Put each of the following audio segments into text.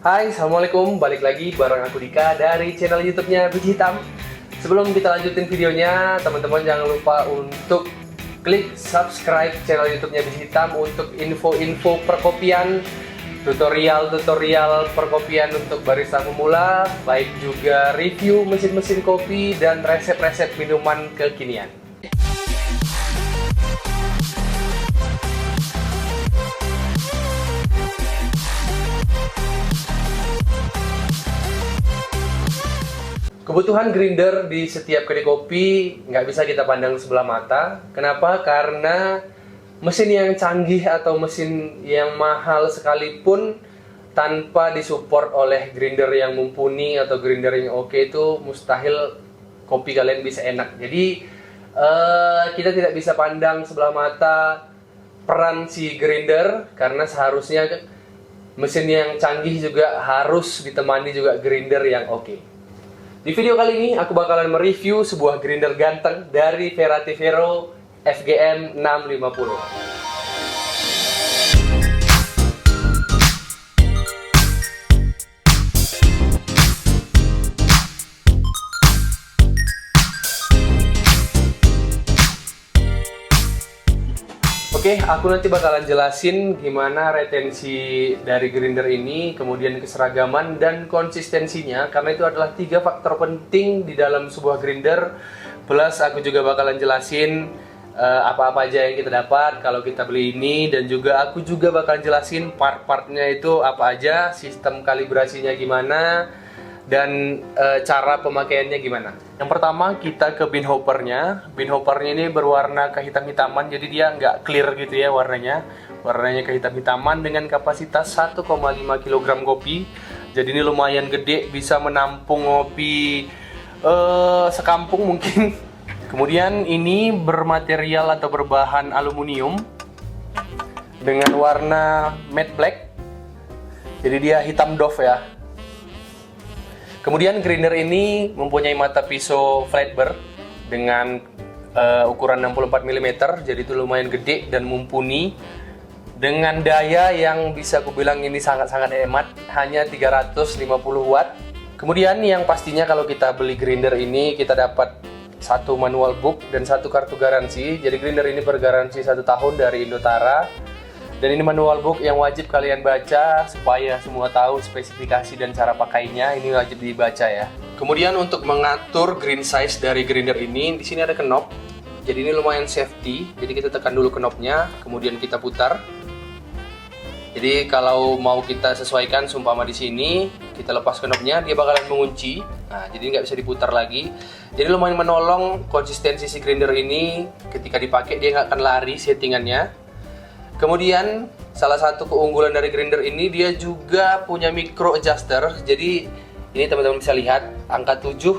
Hai, Assalamualaikum. Balik lagi bareng aku Dika dari channel YouTube-nya Biji Hitam. Sebelum kita lanjutin videonya, teman-teman jangan lupa untuk klik subscribe channel YouTube-nya Biji Hitam untuk info-info perkopian, tutorial-tutorial perkopian untuk barista pemula, baik juga review mesin-mesin kopi dan resep-resep minuman kekinian. Kebutuhan grinder di setiap kedai kopi nggak bisa kita pandang sebelah mata. Kenapa? Karena mesin yang canggih atau mesin yang mahal sekalipun tanpa disupport oleh grinder yang mumpuni atau grinder yang oke itu mustahil kopi kalian bisa enak. Jadi kita tidak bisa pandang sebelah mata peran si grinder, karena seharusnya mesin yang canggih juga harus ditemani juga grinder yang oke. Di video kali ini aku bakalan mereview sebuah grinder ganteng dari Verativero FGM 650. Oke, aku nanti bakalan jelasin gimana retensi dari grinder ini, kemudian keseragaman dan konsistensinya, karena itu adalah 3 faktor penting di dalam sebuah grinder. Plus aku juga bakalan jelasin apa-apa aja yang kita dapat kalau kita beli ini, dan juga aku juga bakalan jelasin part-partnya itu apa aja, sistem kalibrasinya gimana, dan cara pemakaiannya gimana. Yang pertama kita ke bin hoppernya. Bin hoppernya ini berwarna kehitam-hitaman, jadi dia nggak clear gitu ya warnanya. Warnanya kehitam-hitaman dengan kapasitas 1,5 kg kopi. Jadi ini lumayan gede, bisa menampung kopi sekampung mungkin. Kemudian ini bermaterial atau berbahan aluminium dengan warna matte black. Jadi dia hitam doff ya. Kemudian grinder ini mempunyai mata pisau flatbur dengan ukuran 64 mm, jadi itu lumayan gede dan mumpuni. Dengan daya yang bisa aku bilang ini sangat-sangat hemat, hanya 350 watt. Kemudian yang pastinya kalau kita beli grinder ini kita dapat 1 manual book dan 1 kartu garansi. Jadi grinder ini bergaransi 1 tahun dari Indotara. Dan ini manual book yang wajib kalian baca supaya semua tahu spesifikasi dan cara pakainya. Ini wajib dibaca ya. Kemudian untuk mengatur green size dari grinder ini, di sini ada knob. Jadi ini lumayan safety. Jadi kita tekan dulu knobnya, kemudian kita putar. Jadi kalau mau kita sesuaikan, seumpama di sini kita lepas knobnya, dia bakalan mengunci. Nah, jadi nggak bisa diputar lagi. Jadi lumayan menolong konsistensi si grinder ini. Ketika dipakai dia nggak akan lari settingannya. Kemudian salah satu keunggulan dari grinder ini, dia juga punya micro adjuster. Jadi ini teman-teman bisa lihat angka 7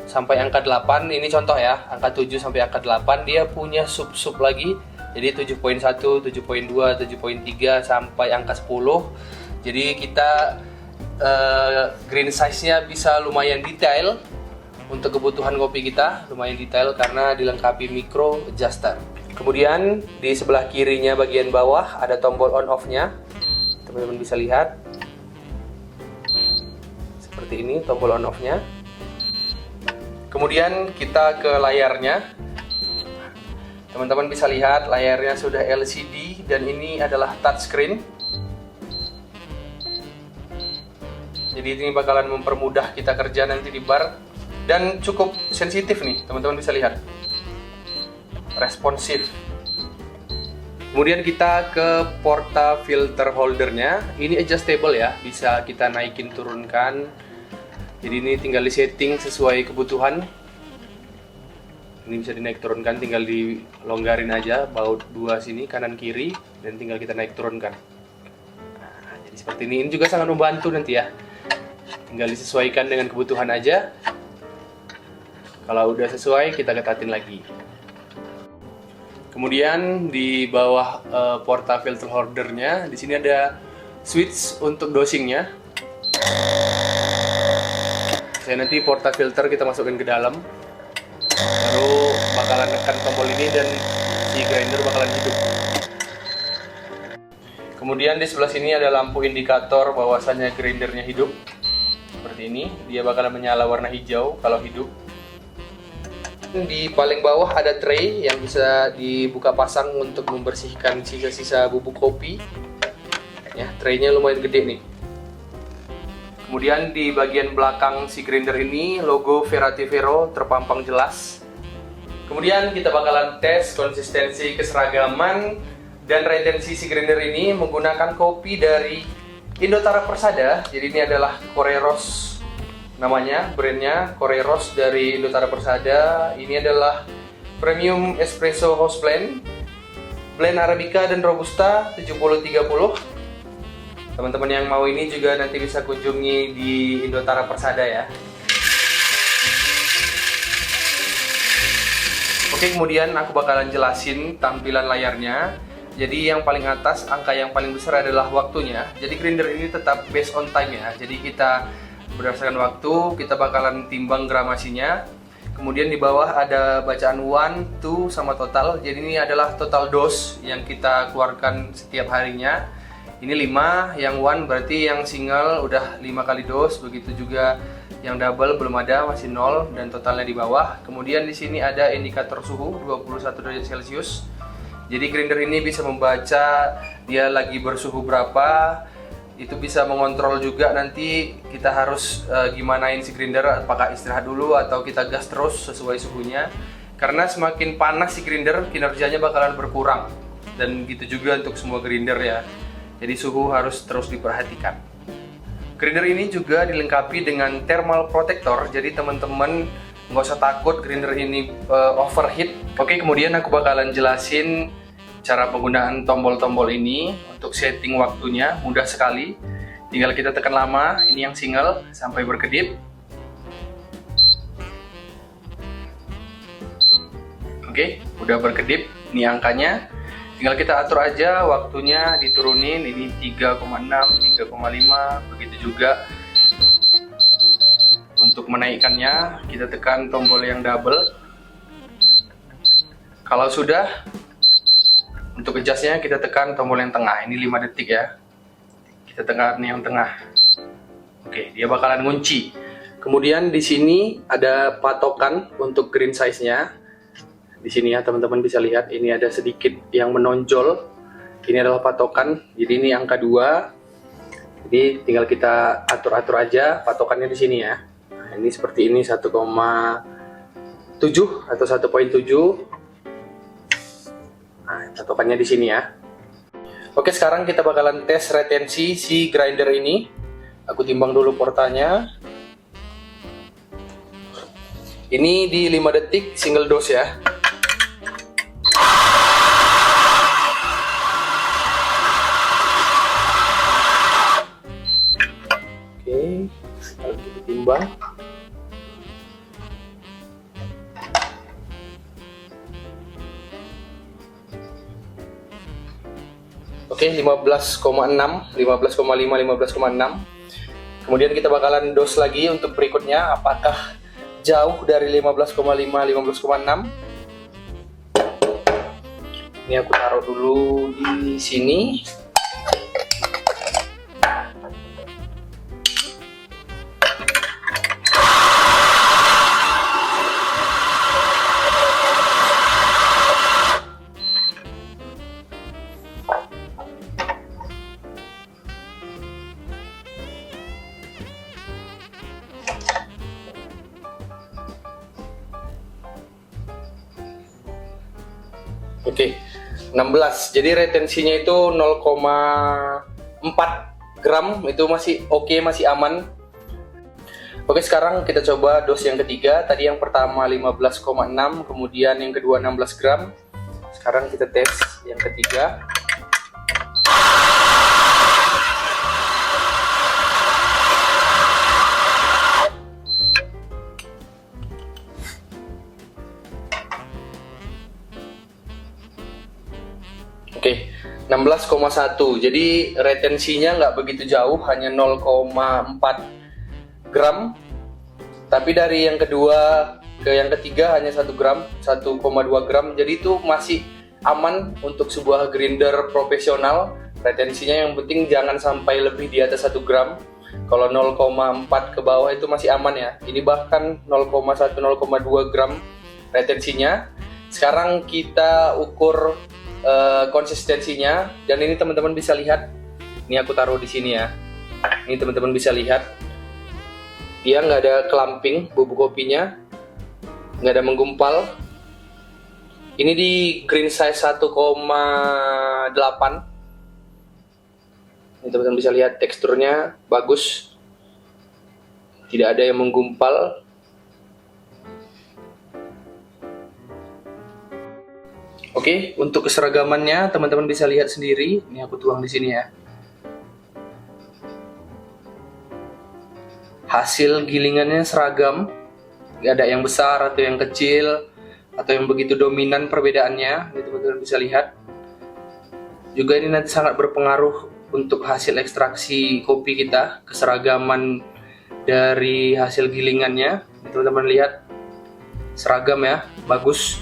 sampai angka 8. Ini contoh ya, angka 7 sampai angka 8 dia punya sub-sub lagi. Jadi 7.1, 7.2, 7.3 sampai angka 10. Jadi kita green size-nya bisa lumayan detail. Untuk kebutuhan kopi kita lumayan detail karena dilengkapi micro adjuster. Kemudian di sebelah kirinya bagian bawah ada tombol on off-nya. Teman-teman bisa lihat. Seperti ini tombol on off-nya. Kemudian kita ke layarnya. Teman-teman bisa lihat layarnya sudah LCD dan ini adalah touchscreen. Jadi ini bakalan mempermudah kita kerja nanti di bar, dan cukup sensitif nih, teman-teman bisa lihat. Responsif. Kemudian kita ke portafilter holdernya. Ini adjustable ya, bisa kita naikin turunkan. Jadi ini tinggal di setting sesuai kebutuhan. Ini bisa dinaik turunkan, tinggal dilonggarin aja baut 2 sini kanan kiri, dan tinggal kita naik turunkan. Nah, jadi seperti ini. Ini juga sangat membantu nanti ya. Tinggal disesuaikan dengan kebutuhan aja. Kalau udah sesuai kita ketatin lagi. Kemudian di bawah portafilter holdernya, di sini ada switch untuk dosingnya. Saya nanti portafilter kita masukin ke dalam, baru bakalan tekan tombol ini dan si grinder bakalan hidup. Kemudian di sebelah sini ada lampu indikator bahwasannya grindernya hidup. Seperti ini, dia bakalan menyala warna hijau kalau hidup. Di paling bawah ada tray yang bisa dibuka pasang untuk membersihkan sisa-sisa bubuk kopi. Ya, traynya lumayan gede nih. Kemudian di bagian belakang si grinder ini logo Verativero terpampang jelas. Kemudian kita bakalan tes konsistensi keseragaman dan retensi si grinder ini menggunakan kopi dari Indotara Persada. Jadi ini adalah Koreros namanya, brandnya Koreros dari Indotara Persada. Ini adalah Premium Espresso House Blend, blend Arabica dan Robusta 70-30. Teman-teman yang mau ini juga nanti bisa kunjungi di Indotara Persada ya. Oke, kemudian aku bakalan jelasin tampilan layarnya. Jadi yang paling atas, angka yang paling besar adalah waktunya. Jadi grinder ini tetap based on time ya. Jadi kita berdasarkan waktu, kita bakalan timbang gramasinya. Kemudian di bawah ada bacaan 1, 2 sama total. Jadi ini adalah total dose yang kita keluarkan setiap harinya. Ini 5, yang 1 berarti yang single udah 5 kali dose. Begitu juga yang double belum ada, masih 0 dan totalnya di bawah. Kemudian di sini ada indikator suhu 21 derajat Celcius. Jadi grinder ini bisa membaca dia lagi bersuhu berapa. Itu bisa mengontrol juga nanti kita harus gimanain si grinder, apakah istirahat dulu atau kita gas terus sesuai suhunya. Karena semakin panas si grinder, kinerjanya bakalan berkurang. Dan gitu juga untuk semua grinder ya. Jadi suhu harus terus diperhatikan. Grinder ini juga dilengkapi dengan thermal protector, jadi teman-teman nggak usah takut grinder ini overheat. Oke, kemudian aku bakalan jelasin cara penggunaan tombol-tombol ini untuk setting waktunya. Mudah sekali, tinggal kita tekan lama, ini yang single sampai berkedip. Oke, udah berkedip, ini angkanya. Tinggal kita atur aja waktunya, diturunin, ini 3,6, 3,5, begitu juga. Untuk menaikkannya, kita tekan tombol yang double. Kalau sudah, untuk adjustnya kita tekan tombol yang tengah, ini 5 detik ya. Kita tekan yang tengah. Oke, dia bakalan ngunci. Kemudian di sini ada patokan untuk green size-nya. Di sini ya teman-teman bisa lihat ini ada sedikit yang menonjol. Ini adalah patokan. Jadi ini angka 2. Jadi tinggal kita atur-atur aja patokannya di sini ya. Nah, ini seperti ini 1,7 atau 1,7. Nah, patokannya di sini ya. Oke, sekarang kita bakalan tes retensi si grinder ini. Aku timbang dulu portanya. Ini di 5 detik single dose ya. Oke, kalau kita timbang. Oke, 15,6, 15,5, 15,6. Kemudian kita bakalan dose lagi untuk berikutnya, apakah jauh dari 15,5, 15,6. Ini aku taruh dulu di sini. Oke, 16. Jadi retensinya itu 0,4 gram, itu masih oke, masih aman. Oke, sekarang kita coba dos yang ketiga. Tadi yang pertama 15,6, kemudian yang kedua 16 gram. Sekarang kita tes yang ketiga. Oke, 16,1. Jadi retensinya nggak begitu jauh, hanya 0,4 gram. Tapi dari yang kedua ke yang ketiga hanya 1 gram, 1,2 gram. Jadi itu masih aman untuk sebuah grinder profesional Retensinya yang penting jangan sampai lebih di atas 1 gram. Kalau 0,4 ke bawah itu masih aman ya. Ini bahkan 0,1 0,2 gram retensinya. Sekarang kita ukur konsistensinya, dan ini teman-teman bisa lihat. Ini aku taruh di sini ya. Ini teman-teman bisa lihat. Dia nggak ada clumping bubuk kopinya, nggak ada menggumpal. Ini di green size 1,8. Ini teman-teman bisa lihat teksturnya bagus, tidak ada yang menggumpal. Oke, untuk keseragamannya teman-teman bisa lihat sendiri. Ini aku tuang di sini ya. Hasil gilingannya seragam, nggak ada yang besar atau yang kecil atau yang begitu dominan perbedaannya. Ini teman-teman bisa lihat. Juga ini nanti sangat berpengaruh untuk hasil ekstraksi kopi kita, keseragaman dari hasil gilingannya. Ini teman-teman lihat, seragam ya, bagus.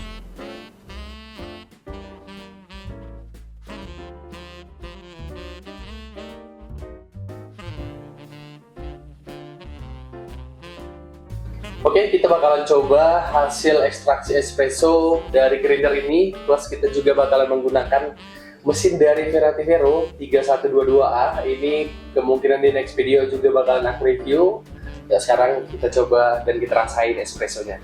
Oke, kita bakalan coba hasil ekstraksi espresso dari grinder ini, plus kita juga bakalan menggunakan mesin dari Verativero 3122A. Ini kemungkinan di next video juga bakalan aku review. Ya, sekarang kita coba dan kita rasain espressonya.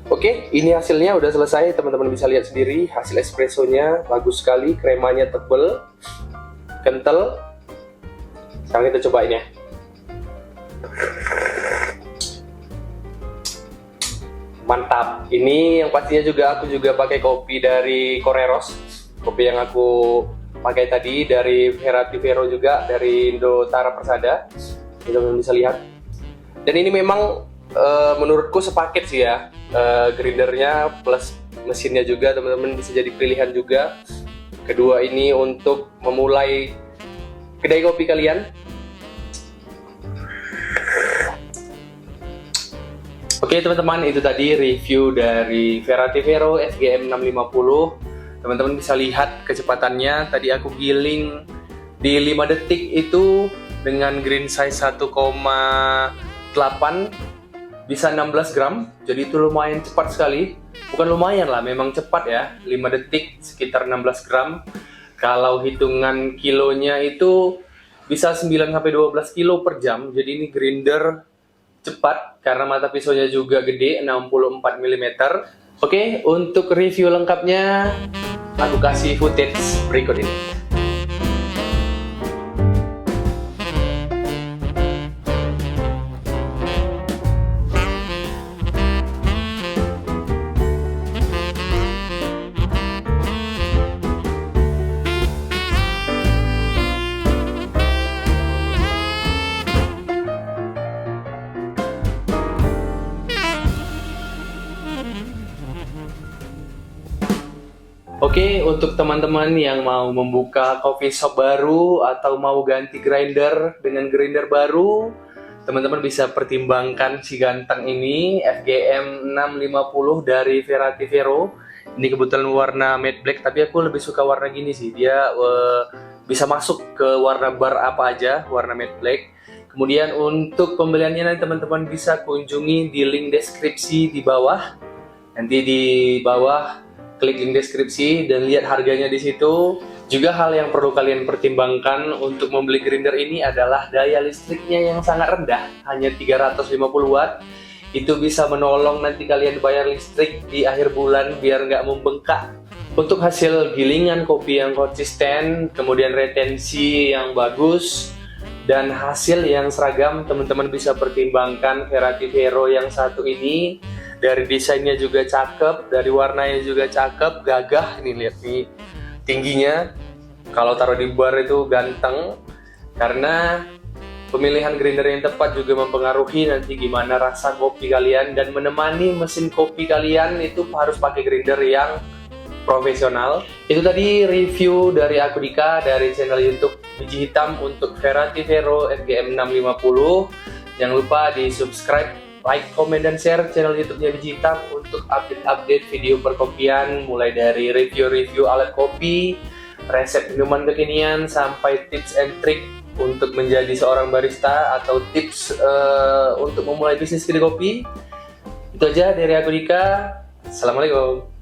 Oke, ini hasilnya udah selesai. Teman-teman bisa lihat sendiri hasil espressonya bagus sekali, kremanya tebel, kental. Sekarang kita cobain ya. Mantap. Ini yang pastinya juga aku juga pakai kopi dari Koreros. Kopi yang aku pakai tadi dari Verativero juga, dari Indotara Persada. Teman-teman bisa lihat. Dan ini memang menurutku sepaket sih ya, grindernya plus mesinnya juga teman-teman bisa jadi pilihan juga. Kedua ini untuk memulai kedai kopi kalian. Oke teman-teman, itu tadi review dari Verativero FGM 650. Teman-teman bisa lihat kecepatannya. Tadi aku giling di 5 detik itu dengan green size 1,8 bisa 16 gram, jadi itu lumayan cepat sekali. Bukan lumayan lah, memang cepat ya. 5 detik sekitar 16 gram. Kalau hitungan kilonya itu bisa 9-12 kilo per jam. Jadi ini grinder cepat karena mata pisaunya juga gede, 64 mm. Oke, untuk review lengkapnya aku kasih footage berikut ini. Oke, untuk teman-teman yang mau membuka coffee shop baru atau mau ganti grinder dengan grinder baru, teman-teman bisa pertimbangkan si ganteng ini, FGM 650 dari Verativero. Ini kebetulan warna matte black, tapi aku lebih suka warna gini sih. Dia bisa masuk ke warna bar apa aja, warna matte black. Kemudian untuk pembeliannya nanti teman-teman bisa kunjungi di link deskripsi di bawah. Nanti di bawah klik link deskripsi dan lihat harganya di situ. Juga hal yang perlu kalian pertimbangkan untuk membeli grinder ini adalah daya listriknya yang sangat rendah, hanya 350 watt. Itu bisa menolong nanti kalian bayar listrik di akhir bulan biar nggak membengkak. Untuk hasil gilingan kopi yang konsisten, kemudian retensi yang bagus, dan hasil yang seragam, teman-teman bisa pertimbangkan Verati Vero yang satu ini. Dari desainnya juga cakep, dari warnanya juga cakep, gagah. Ini lihat nih tingginya, kalau taruh di bar itu ganteng. Karena pemilihan grinder yang tepat juga mempengaruhi nanti gimana rasa kopi kalian, dan menemani mesin kopi kalian itu harus pakai grinder yang profesional. Itu tadi review dari aku Dika dari channel YouTube Biji Hitam untuk Verati Vero FGM 650. Jangan lupa di subscribe, like, komen, dan share channel YouTube-nya Biji Hitam untuk update-update video perkopian, mulai dari review-review alat kopi, resep minuman kekinian, sampai tips and trick untuk menjadi seorang barista atau tips untuk memulai bisnis kedai kopi. Itu aja dari aku Dika. Assalamualaikum.